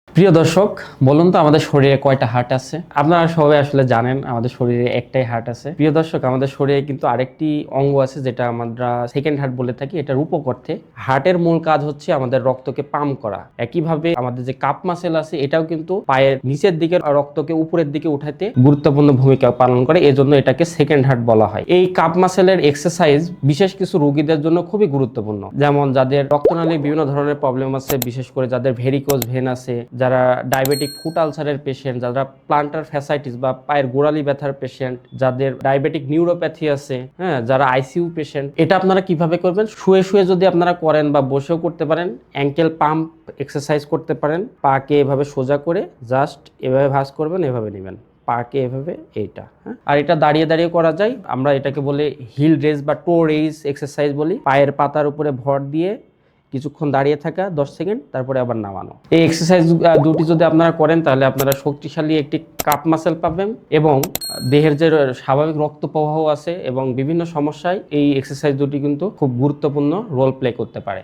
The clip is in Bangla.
প্রিয় দর্শক, বলুন তো আমাদের শরীরে কয়টা হার্ট আছে? আপনারা সবাই আসলে জানেন আমাদের শরীরে একটাই হার্ট আছে। প্রিয় দর্শক, আমাদের শরীরে কিন্তু আরেকটি অঙ্গ আছে যেটা আমরা সেকেন্ড হার্ট বলে থাকি। এটা রূপক অর্থে হার্টের মূল কাজ হচ্ছে আমাদের রক্তকে পাম্প করা। একইভাবে আমাদের যে কাপ মাসেল আছে এটাও কিন্তু পায়ের নিচের দিকে রক্তকে উপরের দিকে উঠাতে গুরুত্বপূর্ণ ভূমিকা পালন করে। এজন্য এটাকে সেকেন্ড হার্ট বলা হয়। এই কাপ মাসেলের এক্সারসাইজ বিশেষ কিছু রোগীদের জন্য খুবই গুরুত্বপূর্ণ, যেমন যাদের রক্তনালীর বিভিন্ন ধরনের প্রবলেম আছে, বিশেষ করে যাদের ভেরিকোজ ভেন আছে, যারা ডায়াবেটিক ফুট আলসারের পেশেন্ট, যারা প্লান্টার ফ্যাসাইটিস বা পায়ের গোড়ালি ব্যথার পেশেন্ট, যাদের ডায়াবেটিক নিউরোপ্যাথি আছে, হ্যাঁ, যারা আইসিইউ পেশেন্ট। এটা আপনারা কিভাবে করবেন? শুয়ে শুয়ে যদি আপনারা করেন বা বসেও করতে পারেন। অ্যাঙ্কেল পাম্প এক্সারসাইজ করতে পারেন। পাকে এভাবে সোজা করে জাস্ট এভাবে ভাঁজ করবেন, এভাবে নেবেন পাকে এভাবে, এইটা। হ্যাঁ, আর এটা দাঁড়িয়ে দাঁড়িয়ে করা যায়। আমরা এটাকে বলে হিল রেজ বা টো রেজ এক্সারসাইজ বলি। পায়ের পাতার উপরে ভর দিয়ে কিছুক্ষণ দাঁড়িয়ে থাকা 10 সেকেন্ড, তারপরে আবার নামানো। এই এক্সারসাইজ দুটি যদি আপনারা করেন তাহলে আপনারা শক্তিশালী একটি কাপ মাসেল পাবেন এবং দেহের যে স্বাভাবিক রক্ত প্রবাহ আছে এবং বিভিন্ন সমস্যায় এই এক্সারসাইজ দুটি কিন্তু খুব গুরুত্বপূর্ণ রোল প্লে করতে পারে।